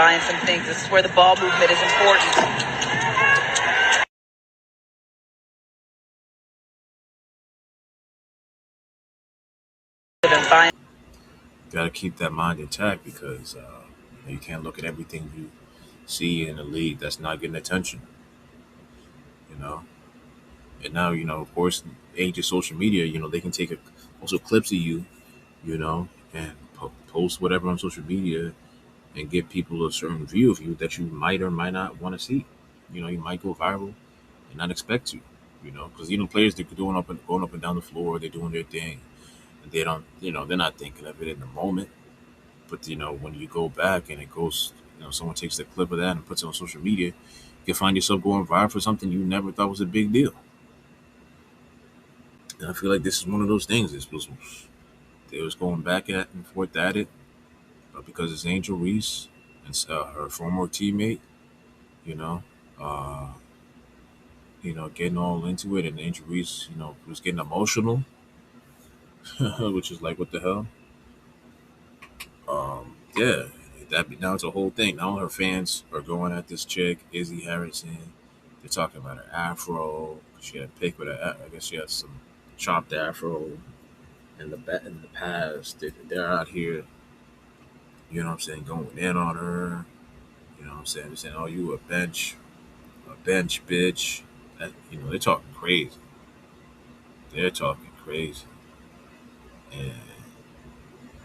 buying some things. This is where the ball movement is important. And buying. Got to keep that mind intact because you can't look at everything you see in the league that's not getting attention. You know, and now of course, age of social media. They can take also clips of you. And post whatever on social media and give people a certain view of you that you might or might not want to see. You might go viral and not expect to. Because players they're going up and down the floor, they're doing their thing. And they don't, they're not thinking of it in the moment. But when you go back and it goes, someone takes a clip of that and puts it on social media, you can find yourself going viral for something you never thought was a big deal. And I feel like this is one of those things. They was going back at and forth at it, but because it's Angel Reese and her former teammate, you know, uh, getting all into it, and Angel Reese, was getting emotional, which is like, what the hell? Yeah, now it's a whole thing. Now her fans are going at this chick, Izzy Harrison. They're talking about her afro. She had a pic with her. I guess she had some chopped afro in the past. They're out here, what I'm saying, going in on her. You know what I'm saying? They're saying, "Oh, you a bench bitch." They're talking crazy. They're talking crazy, and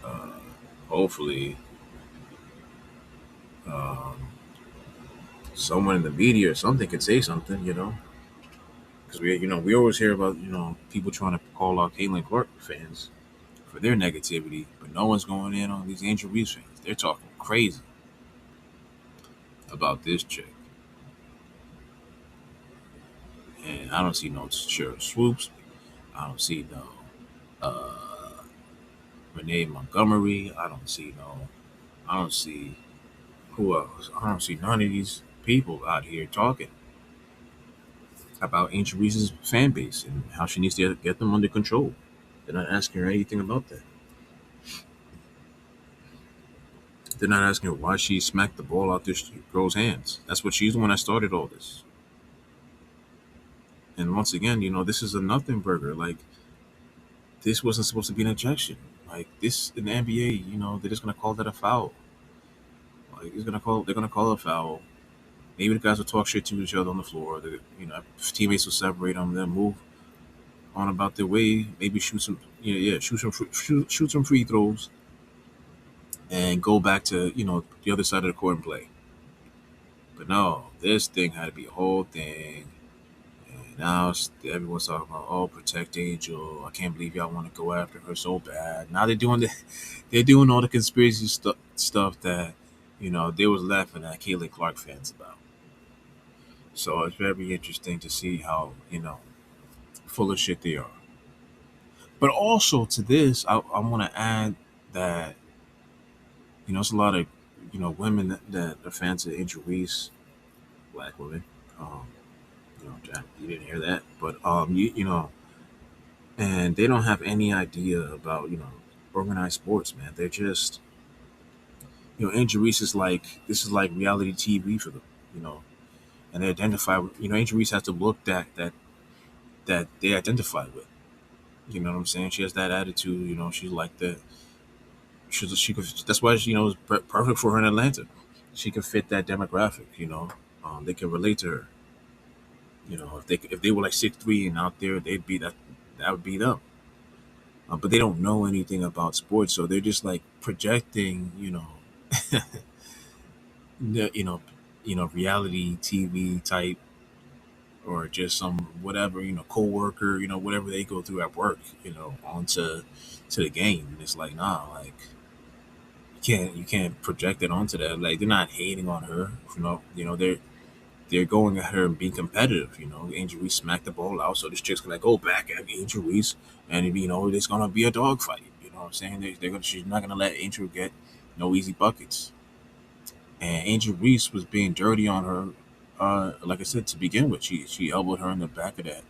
uh, hopefully, um, someone in the media or something could say something. Because we always hear about people trying to call out Caitlin Clark fans for their negativity, but no one's going in on these Angel Reese fans. They're talking crazy about this chick, and I don't see no Cheryl Swoops. I don't see no Renee Montgomery. I don't see who else. I don't see none of these people out here talking about Angel Reese's fan base and how she needs to get them under control. They're not asking her anything about that. They're not asking her why she smacked the ball out this girl's hands. That's what she's the one that started all this. And once again, this is a nothing burger. Like, this wasn't supposed to be an ejection. Like, this in the NBA, they're just gonna call that a foul. Like, they're gonna call it a foul. Maybe the guys will talk shit to each other on the floor. Teammates will separate them, then move on about their way. Maybe shoot some free throws, and go back to the other side of the court and play. But no, this thing had to be a whole thing. And now everyone's talking about, oh, protect Angel. I can't believe y'all want to go after her so bad. Now they're doing all the conspiracy stuff that they was laughing at Caitlin Clark fans about. So it's very interesting to see how full of shit they are. But also to this, I want to add that it's a lot of women that are fans of Angel Reese, black women. Um, Jack, you didn't hear that, but and they don't have any idea about organized sports, man. They're just Angel Reese is like, this is like reality TV for them, you know, and they identify with Angel Reese has the look that they identify with. You know what I'm saying? She has that attitude. She's like that. She could. That's why it's perfect for her in Atlanta. She could fit that demographic. They can relate to her. If they were like 6'3" and out there, they'd be that would be them. But they don't know anything about sports, so they're just like projecting, the- you know, reality TV type, or just some whatever, coworker, whatever they go through at work, onto the game. And it's like, nah, like you can't project it onto that. Like, they're not hating on her, they're going at her and being competitive. Angel Reese smacked the ball out, so this chick's gonna go back at Angel Reese, and it's gonna be a dogfight. You know what I'm saying? She's not gonna let Angel get no easy buckets. And Angel Reese was being dirty on her. Like I said, to begin with, she elbowed her in the back of that.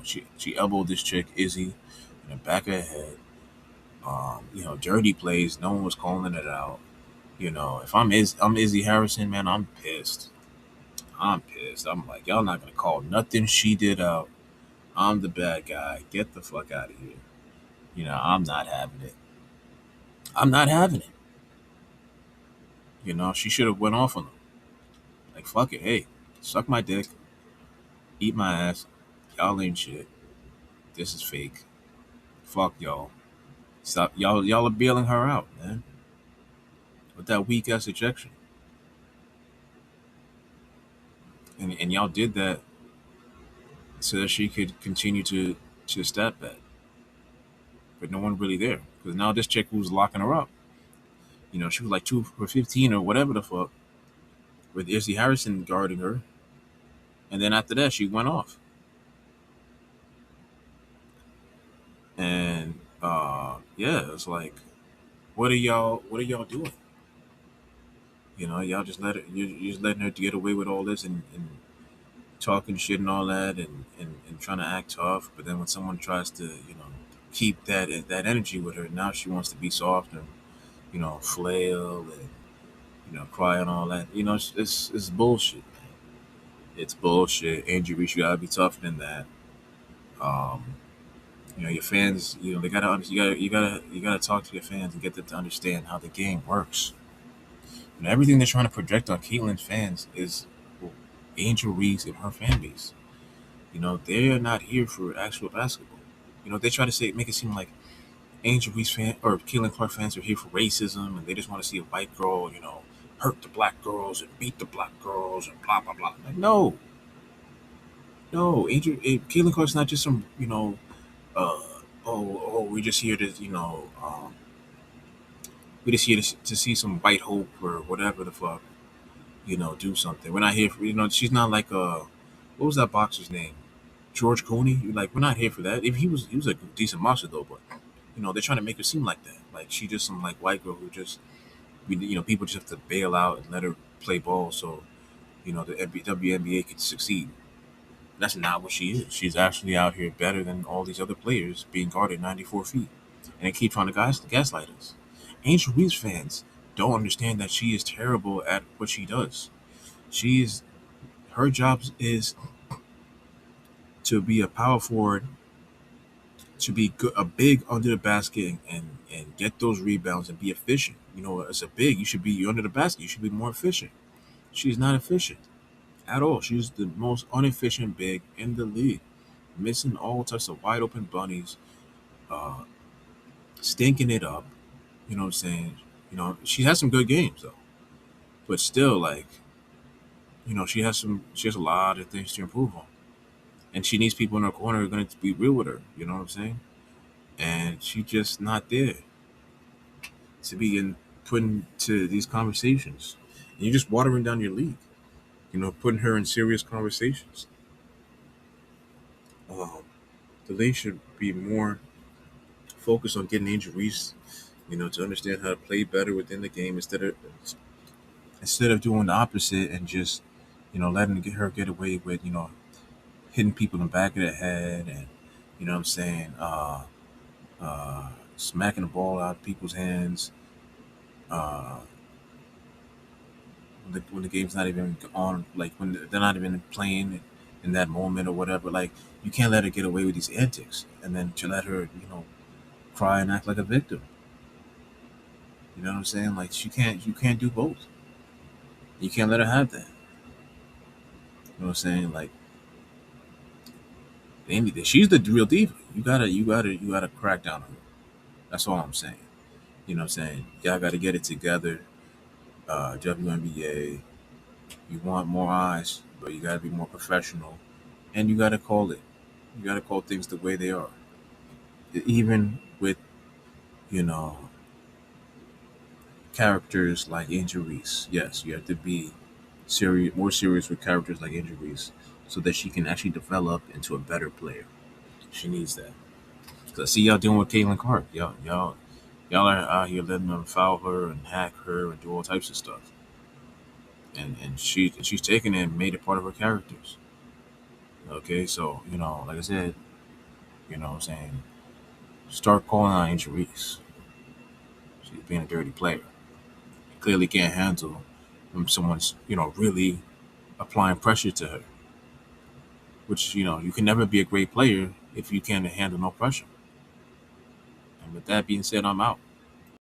She elbowed this chick Izzy in the back of the head. Dirty plays. No one was calling it out. If I'm Izzy Harrison, man, I'm pissed. I'm pissed. I'm like, y'all not gonna call nothing she did out. I'm the bad guy. Get the fuck out of here. I'm not having it. I'm not having it. She should have went off on them. Like, fuck it. Hey, suck my dick, eat my ass. Y'all ain't shit. This is fake. Fuck y'all. Stop. Y'all are bailing her out, man, with that weak ass ejection. And y'all did that so that she could continue to stat bet, but no one really there because now this chick who's locking her up, she was like 2 for 15 or whatever the fuck, with Izzy Harrison guarding her, and then after that she went off, and yeah, it's like, what are y'all doing? Y'all just you're just letting her get away with all this and talking shit and all that, and trying to act tough, but then when someone tries to keep that energy with her, now she wants to be soft and flail and cry and all that. It's bullshit, man. It's bullshit. Andrew Reese, you gotta be tougher than that. Um, your fans, they gotta you gotta talk to your fans and get them to understand how the game works. Everything they're trying to project on Caitlin's fans is Angel Reese and her fan base. They're not here for actual basketball. They try to make it seem like Angel Reese fan or Caitlin Clark fans are here for racism and they just want to see a white girl, hurt the black girls and beat the black girls and blah blah blah. Like, no, no, Caitlin Clark's not just some, uh, we're just here to, we just here to see some white hope or whatever the fuck, do something. We're not here for, she's not like what was that boxer's name? George Cooney. You're like, we're not here for that. If he was a decent monster though, but they're trying to make her seem like that. Like she just some like white girl who just people just have to bail out and let her play ball so the WNBA could succeed. That's not what she is. She's actually out here better than all these other players being guarded 94 feet, and they keep trying to gaslight us. Angel Reese fans don't understand that she is terrible at what she does. She is Her job is to be a power forward, to be good, a big under the basket and get those rebounds and be efficient. As a big, you should be under the basket. You should be more efficient. She's not efficient at all. She's the most inefficient big in the league, missing all types of wide open bunnies, uh, stinking it up. You know what I'm saying? She has some good games though, but still, like, she has a lot of things to improve on, and she needs people in her corner who are going to be real with her. You know what I'm saying? And she's just not there to be put into these conversations. And you're just watering down your league. Putting her in serious conversations. Um, the league should be more focused on getting Angel Reese, to understand how to play better within the game instead of doing the opposite and just, letting her get away with, hitting people in the back of the head and, what I'm saying, smacking the ball out of people's hands. Uh, when the game's not even on, like when they're not even playing in that moment or whatever. Like, you can't let her get away with these antics, and then to let her, cry and act like a victim. You know what I'm saying? Like, you can't do both. You can't let her have that. You know what I'm saying? Like, she's the real diva. You gotta crack down on her. That's all I'm saying. You know what I'm saying? Y'all gotta get it together. WNBA. You want more eyes, but you gotta be more professional, and you gotta call it. You gotta call things the way they are. Even with, you know, characters like Angel Reese. Yes, you have to be more serious with characters like Angel Reese, so that she can actually develop into a better player. She needs that. Cause I see y'all doing with Caitlin Clark. Y'all are out here letting them foul her and hack her and do all types of stuff. And she's taken it and made it part of her characters. Okay, so like I said, what I'm saying, start calling out Angel Reese. She's being a dirty player. clearly can't handle when someone's, really applying pressure to her. Which, you can never be a great player if you can't handle no pressure. And with that being said, I'm out.